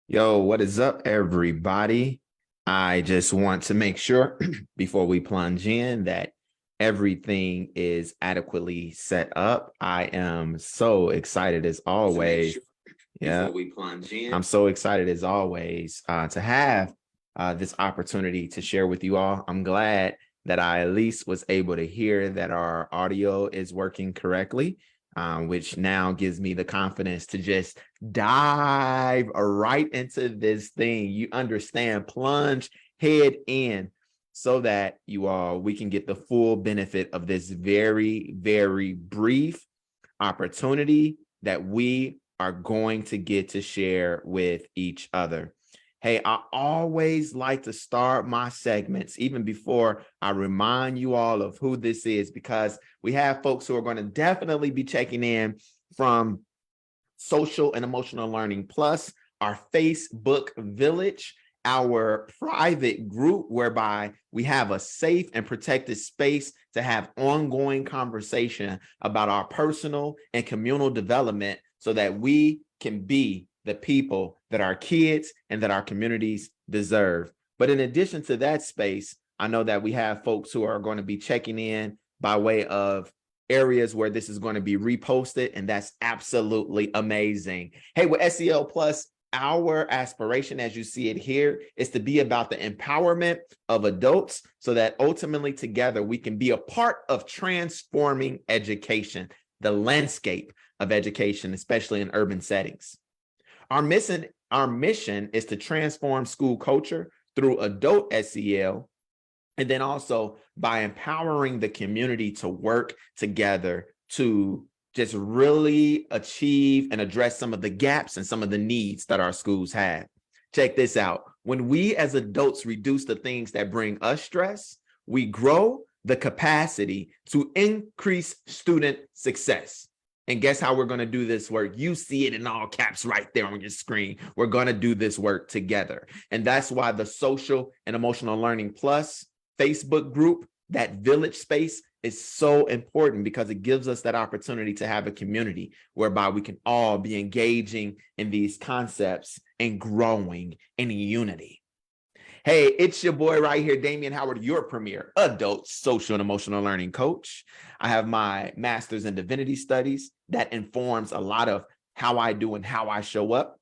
Yo, what is up, everybody? I just want to make sure before we plunge in that everything is adequately set up. I am so excited as always. Yeah, I'm so excited as always to have this opportunity to share with you all. I'm glad that I at least was able to hear that our audio is working correctly, which now gives me the confidence to just dive right into this thing. You understand, plunge head in so that we can get the full benefit of this very, very brief opportunity that we are going to get to share with each other. Hey, I always like to start my segments even before I remind you all of who this is, because we have folks who are going to definitely be checking in from Social and Emotional Learning Plus, our Facebook Village, our private group whereby we have a safe and protected space to have ongoing conversation about our personal and communal development so that we can be the people that our kids and that our communities deserve. But in addition to that space, I know that we have folks who are going to be checking in by way of areas where this is going to be reposted, and that's absolutely amazing. Hey, with SEL Plus, our aspiration, as you see it here, is to be about the empowerment of adults so that ultimately together we can be a part of transforming education, the landscape of education, especially in urban settings. Our mission is to transform school culture through adult SEL, and then also by empowering the community to work together to just really achieve and address some of the gaps and some of the needs that our schools have. Check this out. When we as adults reduce the things that bring us stress, we grow the capacity to increase student success. And guess how we're going to do this work? You see it in all caps right there on your screen. We're going to do this work together. And that's why the Social and Emotional Learning Plus Facebook group, that village space, is so important because it gives us that opportunity to have a community whereby we can all be engaging in these concepts and growing in unity. Hey, it's your boy right here, Damien Howard, your Premier Adult Social and Emotional Learning Coach. I have my master's in divinity studies that informs a lot of how I do and how I show up.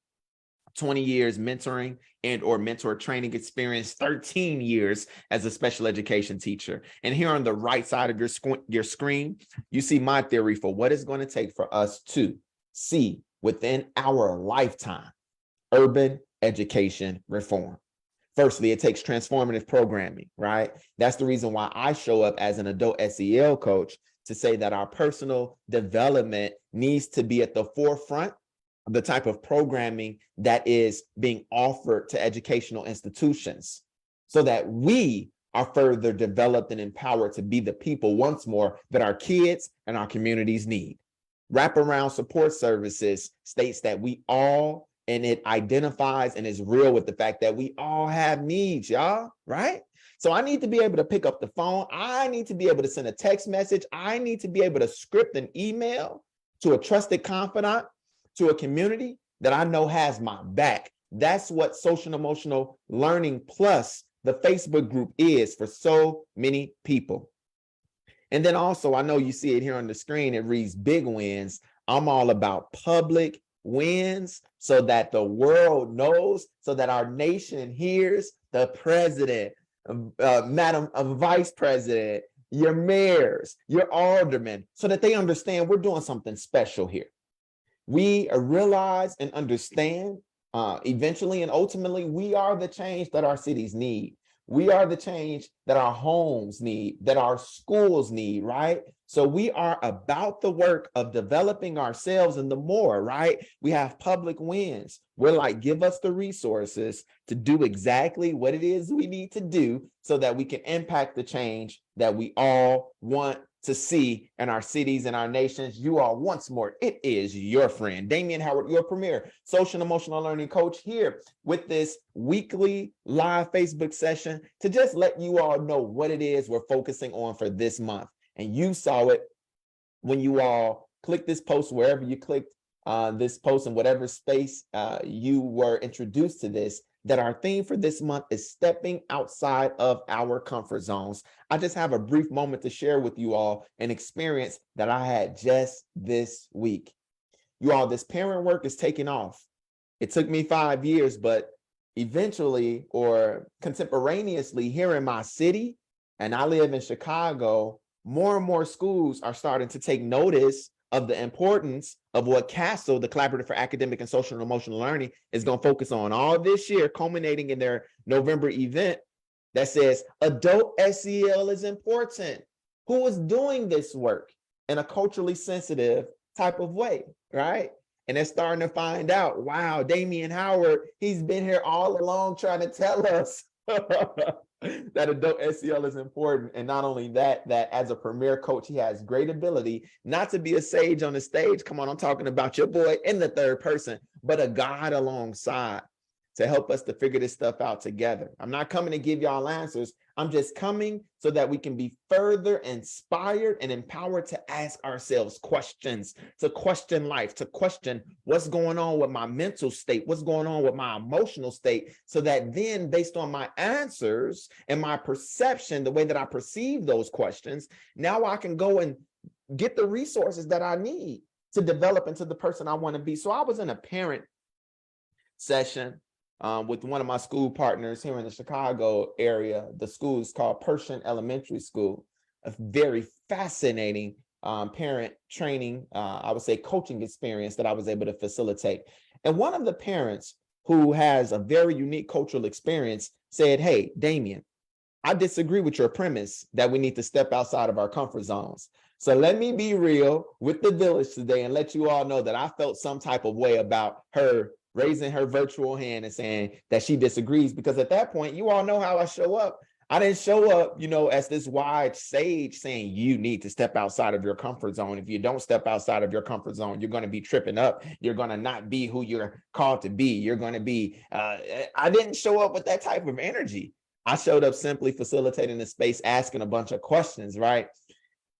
20 years mentoring and or mentor training experience, 13 years as a special education teacher. And here on the right side of your screen, you see my theory for what it's going to take for us to see within our lifetime urban education reform. Firstly, it takes transformative programming, right? That's the reason why I show up as an adult SEL coach, to say that our personal development needs to be at the forefront of the type of programming that is being offered to educational institutions so that we are further developed and empowered to be the people once more that our kids and our communities need. Wraparound support services states that we all, and it identifies and is real with the fact that we all have needs, y'all, right? So I need to be able to pick up the phone. I need to be able to send a text message. I need to be able to script an email to a trusted confidant, to a community that I know has my back. That's what Social and Emotional Learning Plus, the Facebook group, is for so many people. And then also, I know you see it here on the screen, it reads big wins. I'm all about public wins so that the world knows, so that our nation hears the president, Madam Vice President, your mayors, your aldermen, so that they understand we're doing something special here. We realize and understand eventually and ultimately, we are the change that our cities need. We are the change that our homes need, that our schools need, right? So we are about the work of developing ourselves, and the more, right? We have public wins. We're like, give us the resources to do exactly what it is we need to do so that we can impact the change that we all want to see in our cities and our nations. You are once more, it is your friend, Damien Howard, your Premier Social and Emotional Learning Coach, here with this weekly live Facebook session to just let you all know what it is we're focusing on for this month. And you saw it when you all clicked this post, wherever you clicked this post in whatever space you were introduced to this, that our theme for this month is stepping outside of our comfort zones. I just have a brief moment to share with you all an experience that I had just this week. You all, this parent work is taking off. It took me 5 years, but eventually or contemporaneously here in my city, and I live in Chicago, more and more schools are starting to take notice of the importance of what CASEL, the Collaborative for Academic and Social and Emotional Learning, is going to focus on all this year, culminating in their November event that says adult SEL is important. Who is doing this work in a culturally sensitive type of way, right? And they're starting to find out, wow, Damien Howard, he's been here all along trying to tell us that adult SEL is important. And not only that, that as a premier coach, he has great ability not to be a sage on the stage. Come on, I'm talking about your boy in the third person, but a God alongside to help us to figure this stuff out together. I'm not coming to give y'all answers. I'm just coming so that we can be further inspired and empowered to ask ourselves questions, to question life, to question what's going on with my mental state, what's going on with my emotional state, so that then based on my answers and my perception, the way that I perceive those questions, now I can go and get the resources that I need to develop into the person I want to be. So I was in a parent session with one of my school partners here in the Chicago area. The school is called Pershing Elementary School, a very fascinating parent training, I would say coaching experience that I was able to facilitate. And one of the parents who has a very unique cultural experience said, hey, Damien, I disagree with your premise that we need to step outside of our comfort zones. So let me be real with the village today and let you all know that I felt some type of way about her raising her virtual hand and saying that she disagrees, because at that point, you all know how I show up. I didn't show up, as this wide sage saying you need to step outside of your comfort zone. If you don't step outside of your comfort zone, you're going to be tripping up. You're going to not be who you're called to be. You're going to be, I didn't show up with that type of energy. I showed up simply facilitating the space, asking a bunch of questions, right?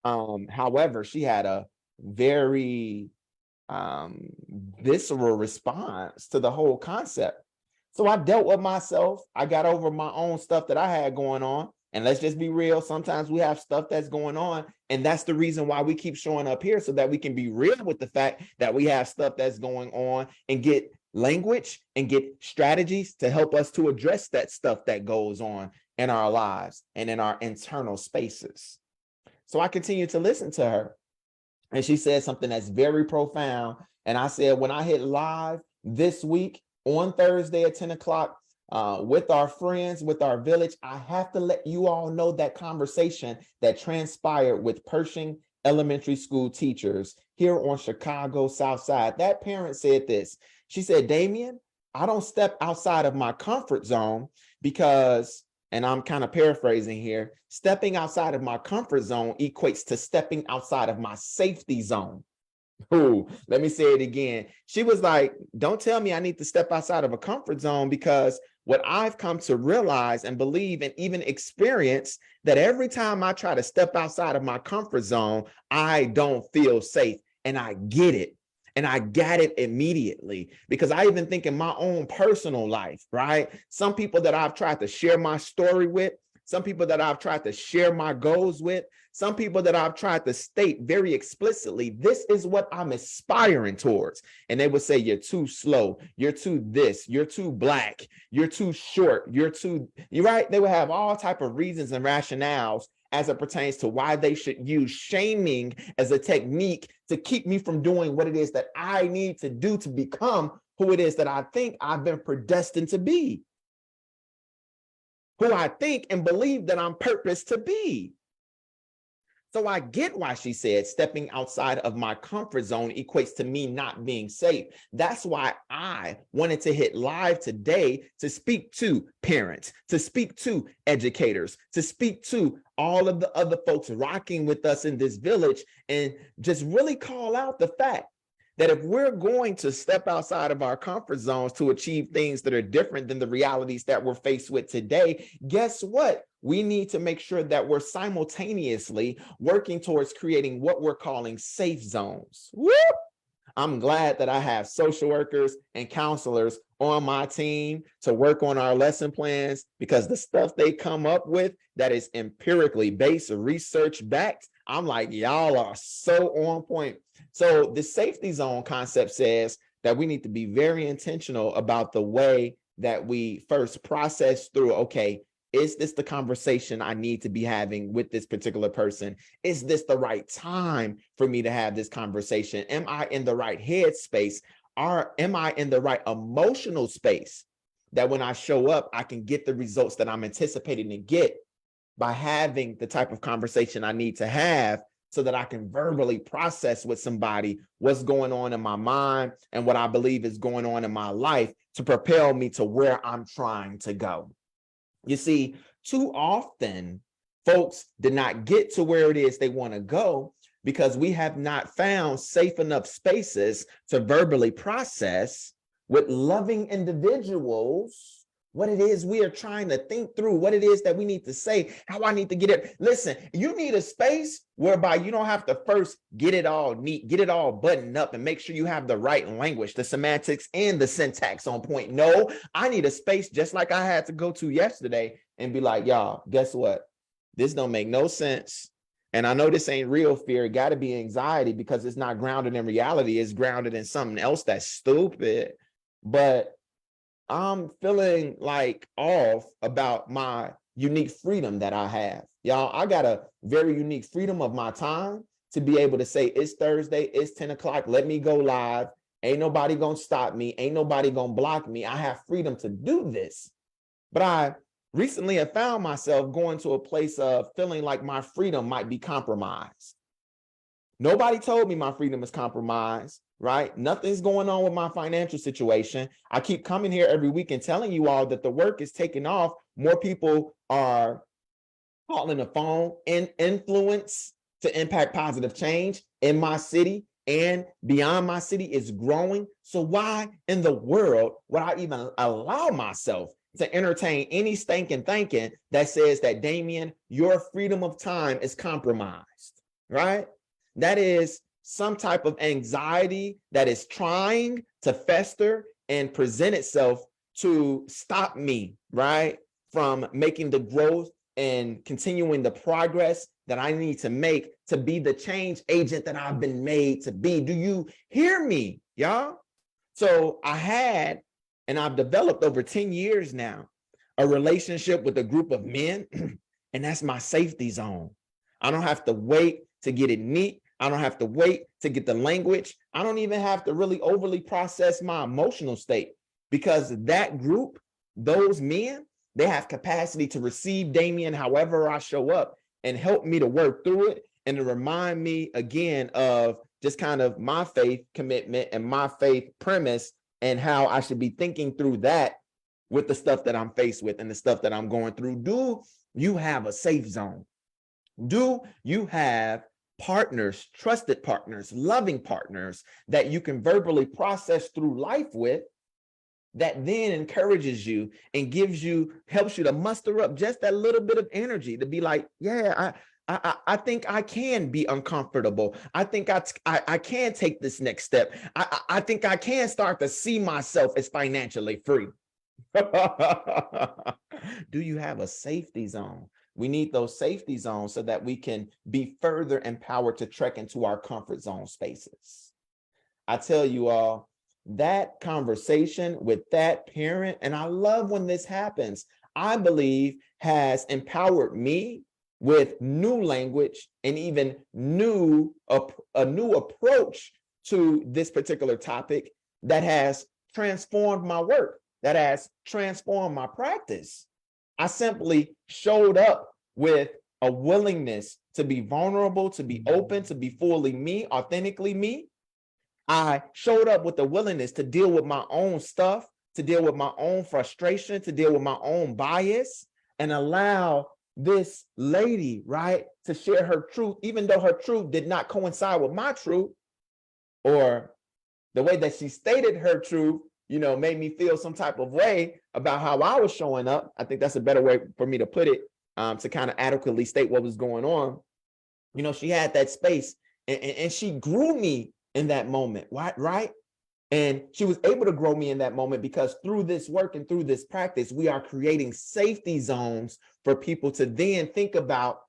However, she had a very visceral response to the whole concept. So I dealt with myself. I got over my own stuff that I had going on. And let's just be real. Sometimes we have stuff that's going on. And that's the reason why we keep showing up here, so that we can be real with the fact that we have stuff that's going on and get language and get strategies to help us to address that stuff that goes on in our lives and in our internal spaces. So I continued to listen to her. And she said something that's very profound. And I said, when I hit live this week on Thursday at 10 o'clock with our friends, with our village, I have to let you all know that conversation that transpired with Pershing Elementary School teachers here on Chicago South Side. That parent said this. She said, Damien, I don't step outside of my comfort zone because, and I'm kind of paraphrasing here, stepping outside of my comfort zone equates to stepping outside of my safety zone. Ooh, let me say it again. She was like, don't tell me I need to step outside of a comfort zone, because what I've come to realize and believe and even experience, that every time I try to step outside of my comfort zone, I don't feel safe. And I get it. And I got it immediately, because I even think in my own personal life, right? Some people that I've tried to share my story with, some people that I've tried to share my goals with, some people that I've tried to state very explicitly, this is what I'm aspiring towards. And they would say, you're too slow, you're too this, you're too black, you're too short, you're right? They would have all type of reasons and rationales as it pertains to why they should use shaming as a technique to keep me from doing what it is that I need to do to become who it is that I think I've been predestined to be, who I think and believe that I'm purposed to be. So I get why she said stepping outside of my comfort zone equates to me not being safe. That's why I wanted to hit live today to speak to parents, to speak to educators, to speak to all of the other folks rocking with us in this village, and just really call out the fact that if we're going to step outside of our comfort zones to achieve things that are different than the realities that we're faced with today, guess what? We need to make sure that we're simultaneously working towards creating what we're calling safe zones. Woo! I'm glad that I have social workers and counselors on my team to work on our lesson plans, because the stuff they come up with that is empirically based, research backed, I'm like, y'all are so on point. So the safety zone concept says that we need to be very intentional about the way that we first process through, okay, is this the conversation I need to be having with this particular person? Is this the right time for me to have this conversation? Am I in the right headspace? Am I in the right emotional space that when I show up, I can get the results that I'm anticipating to get by having the type of conversation I need to have, so that I can verbally process with somebody what's going on in my mind and what I believe is going on in my life to propel me to where I'm trying to go. You see, too often folks did not get to where it is they want to go because we have not found safe enough spaces to verbally process with loving individuals what it is we are trying to think through, what it is that we need to say, how I need to get it. Listen, you need a space whereby you don't have to first get it all neat, get it all buttoned up and make sure you have the right language, the semantics and the syntax on point. No, I need a space just like I had to go to yesterday and be like, y'all, guess what? This don't make no sense. And I know this ain't real fear. It got to be anxiety because it's not grounded in reality. It's grounded in something else that's stupid. But I'm feeling like off about my unique freedom that I have. Y'all, I got a very unique freedom of my time to be able to say, it's Thursday, it's 10 o'clock, let me go live. Ain't nobody gonna stop me. Ain't nobody gonna block me. I have freedom to do this. But I recently have found myself going to a place of feeling like my freedom might be compromised. Nobody told me my freedom is compromised, right? Nothing's going on with my financial situation. I keep coming here every week and telling you all that the work is taking off. More people are calling the phone, and influence to impact positive change in my city and beyond my city is growing. So why in the world would I even allow myself to entertain any stinking thinking that says that, Damien, your freedom of time is compromised, right? That is some type of anxiety that is trying to fester and present itself to stop me, right, from making the growth and continuing the progress that I need to make to be the change agent that I've been made to be. Do you hear me, y'all? So I had, and I've developed over 10 years now, a relationship with a group of men, and that's my safety zone. I don't have to wait to get it neat. I don't have to wait to get the language. I don't even have to really overly process my emotional state, because that group, those men, they have capacity to receive Damien however I show up and help me to work through it, and to remind me again of just kind of my faith commitment and my faith premise and how I should be thinking through that with the stuff that I'm faced with and the stuff that I'm going through. Do you have a safe zone? Do you have partners, trusted partners, loving partners that you can verbally process through life with, that then encourages you and helps you to muster up just that little bit of energy to be like, yeah, I think I can be uncomfortable. I think I can take this next step. I think I can start to see myself as financially free. Do you have a safety zone? We need those safety zones so that we can be further empowered to trek into our comfort zone spaces. I tell you all, that conversation with that parent, and I love when this happens, I believe has empowered me with new language and even a new approach to this particular topic that has transformed my work, that has transformed my practice. I simply showed up with a willingness to be vulnerable, to be open, to be fully me, authentically me. I showed up with the willingness to deal with my own stuff, to deal with my own frustration, to deal with my own bias, and allow this lady, right, to share her truth, even though her truth did not coincide with my truth, or the way that she stated her truth, made me feel some type of way about how I was showing up. I think that's a better way for me to put it, to kind of adequately state what was going on. She had that space and she grew me in that moment. Why, right? And she was able to grow me in that moment because through this work and through this practice, we are creating safety zones for people to then think about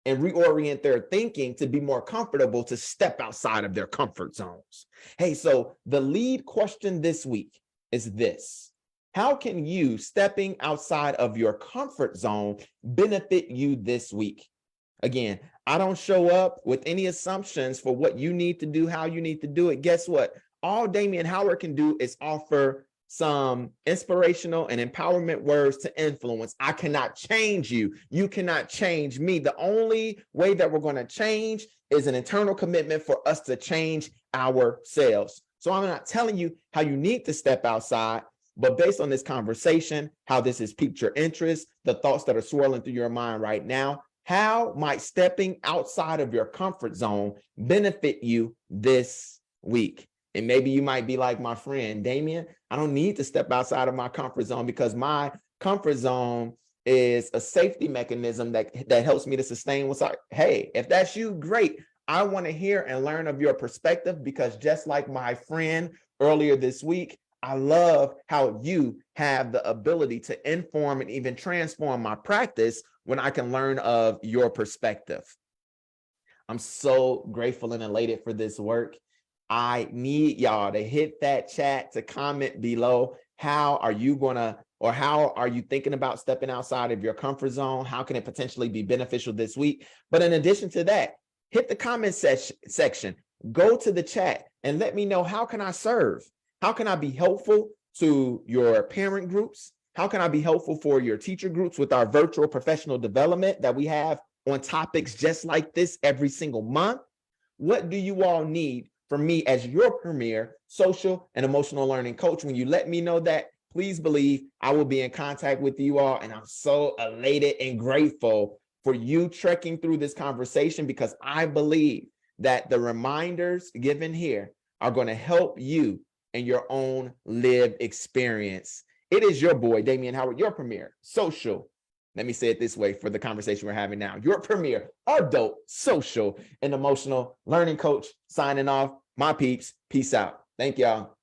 and reorient their thinking to be more comfortable to step outside of their comfort zones. Hey, so the lead question this week is this: how can you stepping outside of your comfort zone benefit you this week? Again, I don't show up with any assumptions for what you need to do, how you need to do it. Guess what? All Damien Howard can do is offer some inspirational and empowerment words to influence. I cannot change you. You cannot change me. The only way that we're going to change is an internal commitment for us to change ourselves. So I'm not telling you how you need to step outside, but based on this conversation, how this has piqued your interest, the thoughts that are swirling through your mind right now, how might stepping outside of your comfort zone benefit you this week? And maybe you might be like my friend, Damien, I don't need to step outside of my comfort zone because my comfort zone is a safety mechanism that helps me to sustain what's up. Hey, if that's you, great. I want to hear and learn of your perspective because just like my friend earlier this week, I love how you have the ability to inform and even transform my practice when I can learn of your perspective. I'm so grateful and elated for this work. I need y'all to hit that chat, to comment below. How are you how are you thinking about stepping outside of your comfort zone? How can it potentially be beneficial this week? But in addition to that, hit the comment section, go to the chat and let me know, how can I serve? How can I be helpful to your parent groups? How can I be helpful for your teacher groups with our virtual professional development that we have on topics just like this every single month? What do you all need from me as your premier social and emotional learning coach? When you let me know that, please believe I will be in contact with you all. And I'm so elated and grateful for you trekking through this conversation because I believe that the reminders given here are going to help you and your own lived experience. It is your boy, Damien Howard, your premier social, let me say it this way for the conversation we're having now, your premier adult social and emotional learning coach, signing off. My peeps, peace out. Thank y'all.